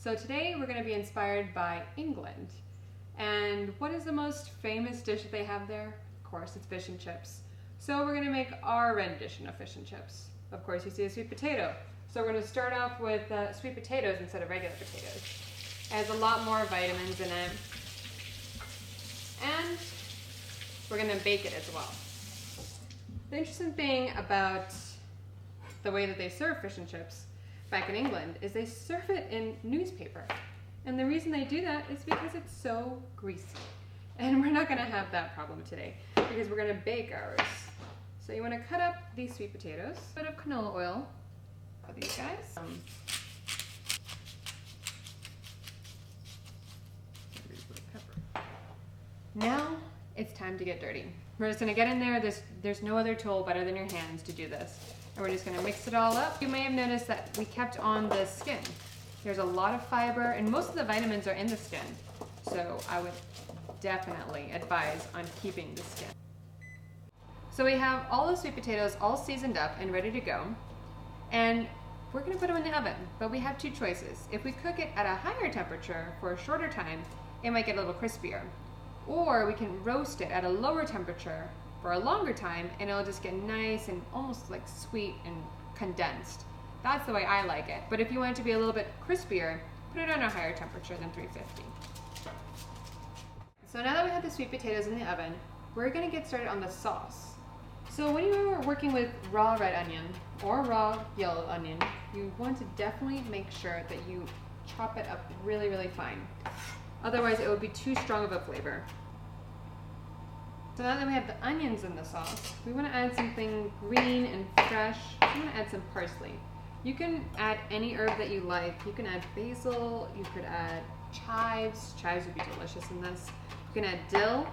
So today we're going to be inspired by England. And what is the most famous dish that they have there? Of course, it's fish and chips. So we're going to make our rendition of fish and chips. Of course, you see a sweet potato. So we're going to start off with sweet potatoes instead of regular potatoes. It has a lot more vitamins in it. And we're going to bake it as well. The interesting thing about the way that they serve fish and chips back in England is they serve it in newspaper. And the reason they do that is because it's so greasy. And we're not going to have that problem today because we're going to bake ours. So you want to cut up these sweet potatoes, a bit of canola oil for these guys. Now it's time to get dirty. We're just going to get in there. There's no other tool better than your hands to do this. And we're just going to mix it all up. You may have noticed that we kept on the skin. There's a lot of fiber and most of the vitamins are in the skin. So I would definitely advise on keeping the skin. So we have all the sweet potatoes all seasoned up and ready to go. And we're going to put them in the oven, but we have two choices. If we cook it at a higher temperature for a shorter time, it might get a little crispier. Or we can roast it at a lower temperature for a longer time and it'll just get nice and almost like sweet and condensed. That's the way I like it. But if you want it to be a little bit crispier, put it on a higher temperature than 350. So now that we have the sweet potatoes in the oven, we're gonna get started on the sauce. So when you are working with raw red onion or raw yellow onion, you want to definitely make sure that you chop it up really, really fine. Otherwise it would be too strong of a flavor. So now that we have the onions in the sauce, we want to add something green and fresh. We want to add some parsley. You can add any herb that you like. You can add basil, you could add chives. Chives would be delicious in this. You can add dill,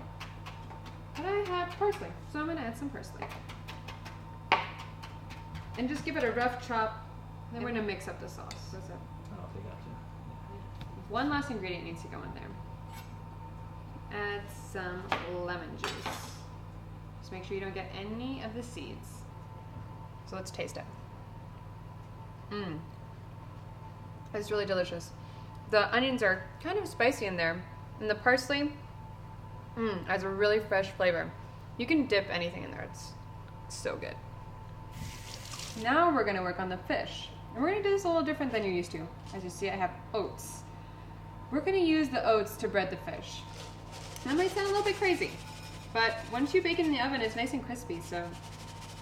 but I have parsley, so I'm going to add some parsley. And just give it a rough chop, then we're going to mix up the sauce. What's that? Oh, they got you. One last ingredient needs to go in there. Add some lemon juice. Just make sure you don't get any of the seeds. So let's taste it. It's really delicious. The onions are kind of spicy in there, and the parsley has a really fresh flavor. You can dip anything in there. It's so good. Now we're going to work on the fish. And we're going to do this a little different than you're used to. As you see, I have oats. We're going to use the oats to bread the fish. That might sound a little bit crazy, but once you bake it in the oven, it's nice and crispy, so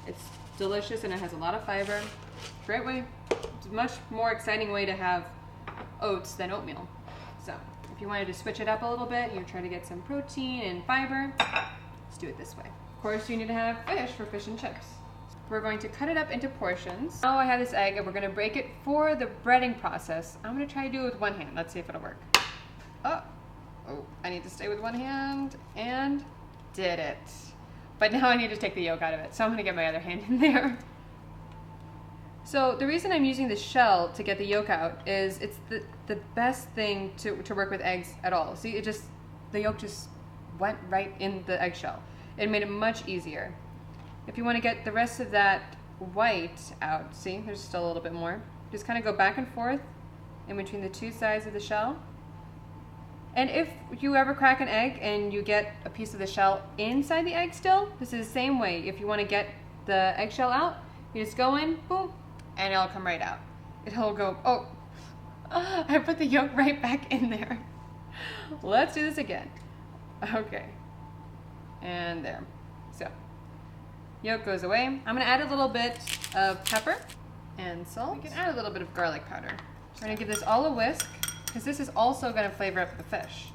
it's delicious and it has a lot of fiber. Great way. It's a much more exciting way to have oats than oatmeal. So if you wanted to switch it up a little bit, you try to get some protein and fiber, let's do it this way. Of course, you need to have fish for fish and chips. We're going to cut it up into portions. Now I have this egg and we're going to break it for the breading process. I'm going to try to do it with one hand. Let's see if it'll work. Oh, I need to stay with one hand, and did it. But now I need to take the yolk out of it, so I'm gonna get my other hand in there. So the reason I'm using the shell to get the yolk out is it's the best thing to work with eggs at all. See, the yolk just went right in the eggshell. It made it much easier. If you wanna get the rest of that white out, see, there's still a little bit more. Just kinda go back and forth in between the two sides of the shell. And if you ever crack an egg and you get a piece of the shell inside the egg still, this is the same way. If you want to get the eggshell out, you just go in, boom, and it'll come right out. It'll go, oh, I put the yolk right back in there. Let's do this again. Okay, and there. So, yolk goes away. I'm gonna add a little bit of pepper and salt. We can add a little bit of garlic powder. We're gonna give this all a whisk, because this is also going to flavor up the fish.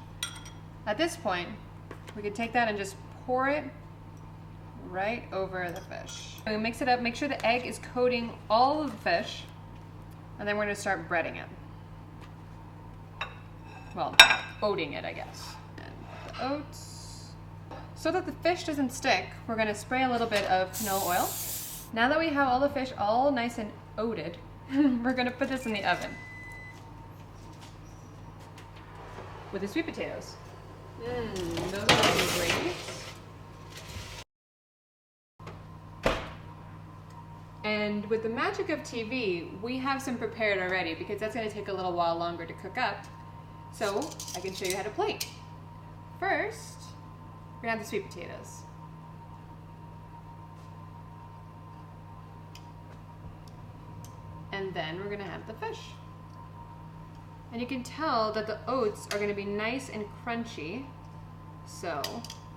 At this point, we can take that and just pour it right over the fish. And we mix it up, make sure the egg is coating all of the fish, and then we're going to start breading it. Well, oating it, I guess. And the oats. So that the fish doesn't stick, we're going to spray a little bit of canola oil. Now that we have all the fish all nice and oated, we're going to put this in the oven with the sweet potatoes. Those are looking great. And with the magic of TV, we have some prepared already because that's going to take a little while longer to cook up. So I can show you how to plate. First, we're going to have the sweet potatoes. And then we're going to have the fish. And you can tell that the oats are going to be nice and crunchy. So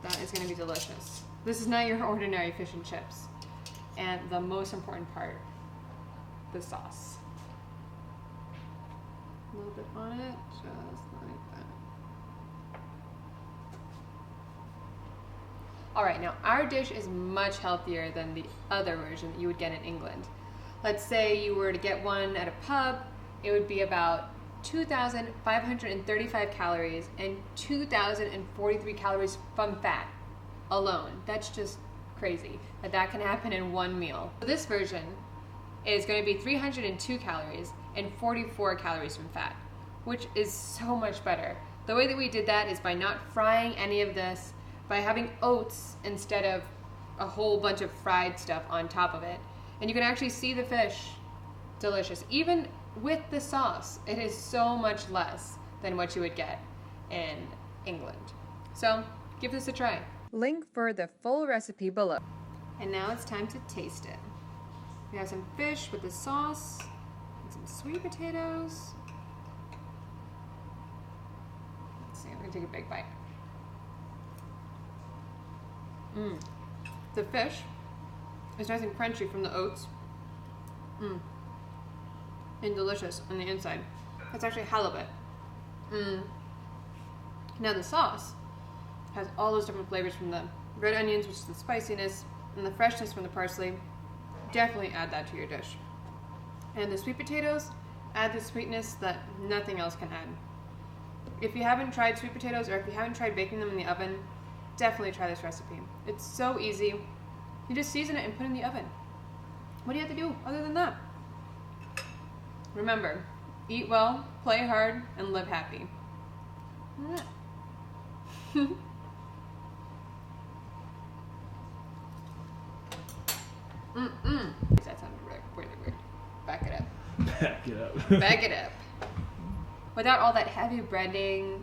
that is going to be delicious. This is not your ordinary fish and chips. And the most important part, the sauce. A little bit on it, just like that. All right, now our dish is much healthier than the other version that you would get in England. Let's say you were to get one at a pub, it would be about 2,535 calories and 2,043 calories from fat alone. That's just crazy that can happen in one meal. This version is going to be 302 calories and 44 calories from fat, which is so much better. The way that we did that is by not frying any of this, by having oats instead of a whole bunch of fried stuff on top of it. And you can actually see the fish. Delicious. Even with the sauce, it is so much less than what you would get in England. So give this a try. Link for the full recipe below. And now it's time to taste it. We have some fish with the sauce and some sweet potatoes. Let's see, I'm gonna take a big bite. The fish is nice and crunchy from the oats. And delicious on the inside. It's actually halibut. Now the sauce has all those different flavors from the red onions, which is the spiciness, and the freshness from the parsley. Definitely add that to your dish. And the sweet potatoes add the sweetness that nothing else can add. If you haven't tried sweet potatoes or if you haven't tried baking them in the oven, definitely try this recipe. It's so easy. You just season it and put it in the oven. What do you have to do other than that? Remember, eat well, play hard, and live happy. That sounded really weird. Back it up. Back it up. Back it up. Without all that heavy breading.